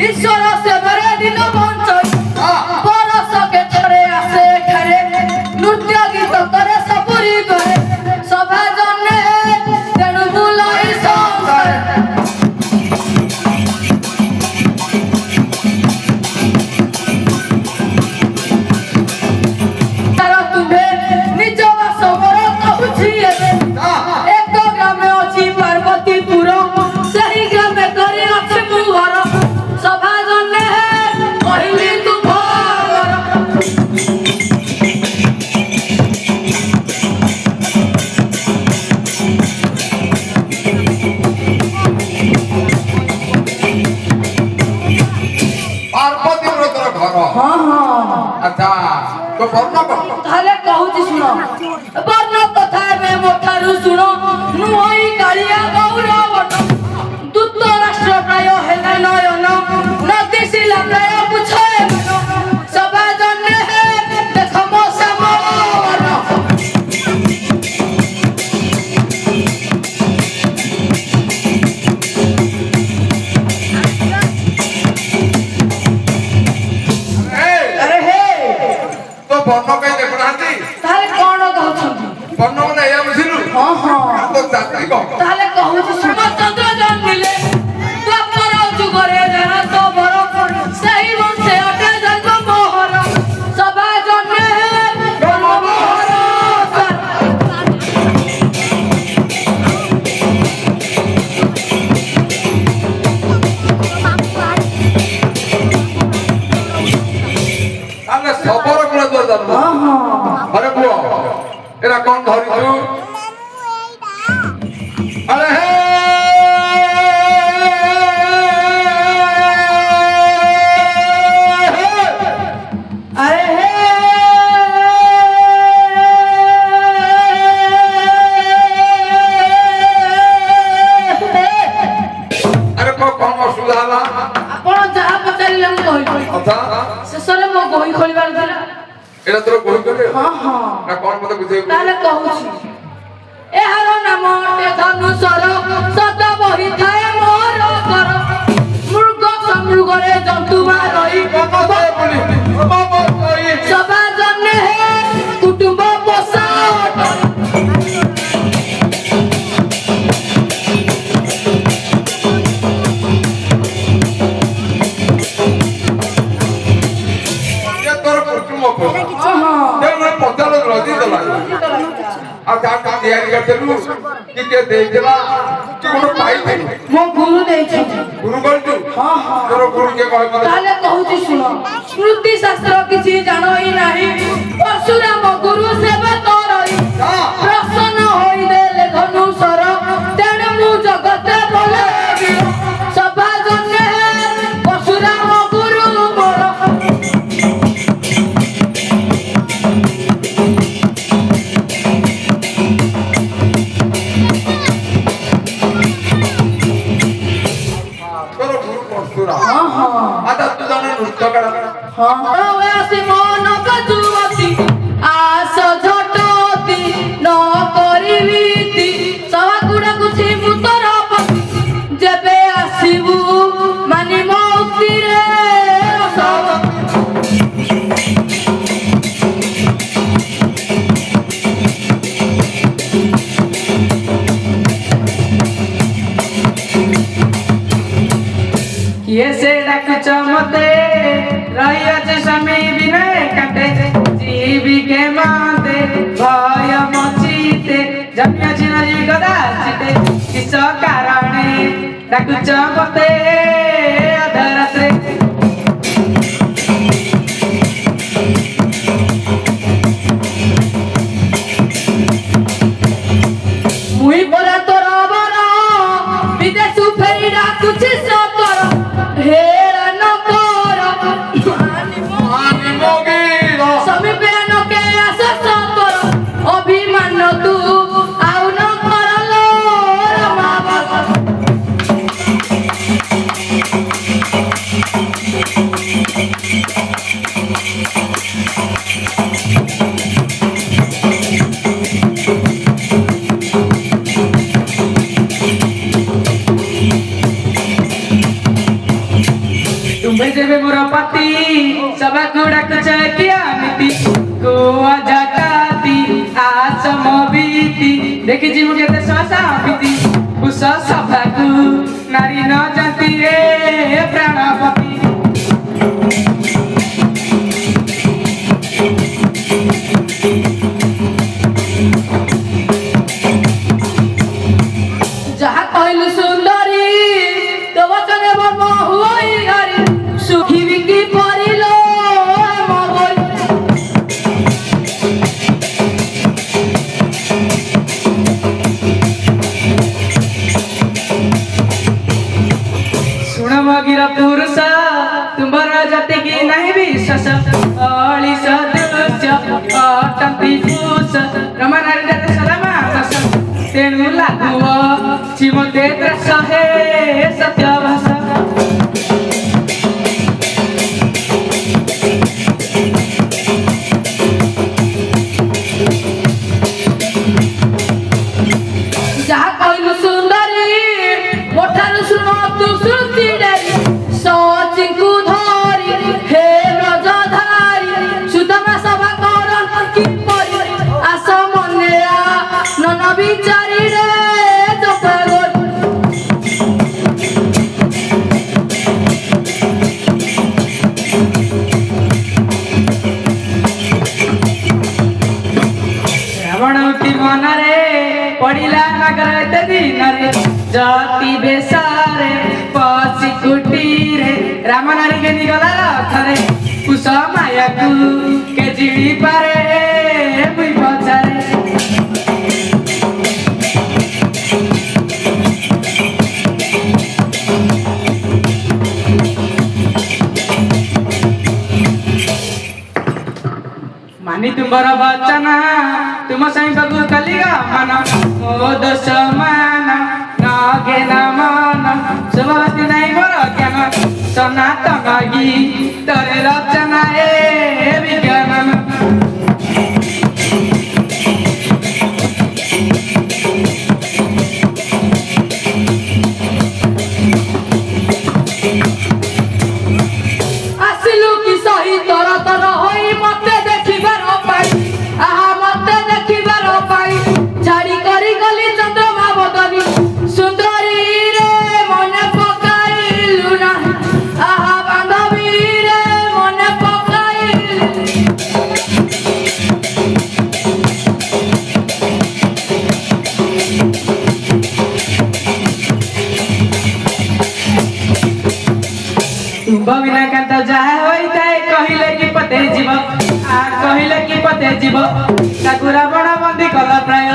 ईश्वर से बड़े दिन बंचई बरस के थरे आसे घरे नृत्य गीत करे सपुरी करे सभा जन्ने तेणु बुलाई संसार तारा तुम्हें निज वास मोर कहूछि एबे एक ग्रामे अछि पार्वतीपुर सही ग्रामे करे अछि मुहर सभा जन्ने कहली तू भर पार्वती व्रतर घर हाँ हाँ अच्छा तो वर्ण कर ताले कहूछि सुनो वर्ण कथा में मोठारु सुनो नुई कालिया गौरव दूत राष्ट्र प्राय हेला नयन नदी शिला प्राय बुझे मन सभा जन्ने देख मो समवन अरे हे तो वर्ण कहीं देखुनाहांती ताले कोन कहउछंती वर्ण माने एया बुझिलु हां हां तो जाति कह ताले कहूछि सुमचंद्र जन्मिले द्वापर जुगरे जन तो बर सही वंशे अटे जन्म मोहर सभा जन्मे जन्म मोहर आने सबर गुण जो जन्म हां हां अरे बुआ एरा कौन धरिछु अरे हे अरे हे अरे कौन असुविधा होला आपण जहा पचारिले हम कहि अच्छा शेषरे मो गोई खोलिबार दिला एरा तोर कोई करे हां हां ना कौन मते बुझे ताले कहूछि एहार नाम ते धनुषर सदा बहि थाए मोर कर मृग समृगरे जंतु मारई बाबा बोली बाबा कोई सभा जन्ने हे कुटुंब पोसाट ये तोर कुटुंब को हां ते मैं पचालो रजी दला आ का का तैयारी करतेलु कि के देजला कि कोनो पाई दे मो गुरु देछि गुरु करतु हां हां तोर गुरु के कहे मते ताले कहूछि सुनो स्मृति शास्त्र किछि जानई नाही परशुराम गुरु सेवा करई प्रसन्न होई देले धनुषर तेणे मु जगते बोलेबी सभा जन्ने परशुराम गुरु मोर तोर गुरु परशुरा हां हां आता तू जाने नृत्य करा हां ओसी मन बजुवती आस झटती न करिविती सवा गुडा कुछि मुतर पति जेबे आसीबू मानि मुक्ति रे सब किए से डाकुच मते रही अच्छे स्वामी विनय काटे जीवी के माते भय मचीते जम्य चिन्ह गदाचिते किस कारणे डाकुच मते अधरात्रे मुई बोला तोर बरा विदेश फेरी डाकुछि सकर हेरा न कर आनी मोगी समीपे न के आस सकर अभिमान तू आउ न करलो रमा बाबा जेबे मोर पति सबा को डाकुछ किया मिति गोवा जटाती आसम बीती देखि जी मुके ते ससा बीती उस सभा को नारी न जानती रे प्राणपति जहाँ कहलु सुंदरी तो वचन बर्म हुई हरि सुखी बिकी परिलो मगोई सुन मगिर पुरुष तुम्हारा जाति की नहीं विश्वास अली सदृश्य अटंती पुरुष रमनारी जाति सदमा तेणु लागुव चिमते त्रस हे सत्य भाषा जहाँ कहलु सुंदरी मोठारु सुन तू श्रुति डेरी सचिंकु धरी हे रजधारी सुदमा सभा करन कि परि आस मनेया नन विचारी रे जगत रावणती मनरे पड़िला नगर एते दिनरे जाति बेसारे पसी कुटीरे राम नारी के निगला रथरे कुश माया को के जिड़ी पारे मुई बचारे मानी तुम्हारा बचना तुम साईं बगु कलिगा मन ओ दस मान नागे न मन सुभवती नहीं मोर ज्ञान सनातन गी तोरे रचना ए विज्ञान आसिलु कि सही तर तर होई मते देखिबार पाई आहा मते देखिबार पाई झाड़ी करी गली चंद्रमा बदनी सुंदरी रे मने पकाइलु ना आहा बांधवी रे मने पकाइलु बबिना कांत जाहा होइताए कहिले कि पते जीव आ कहिले कि पते जीव ताकु रावण बंदी कला प्राय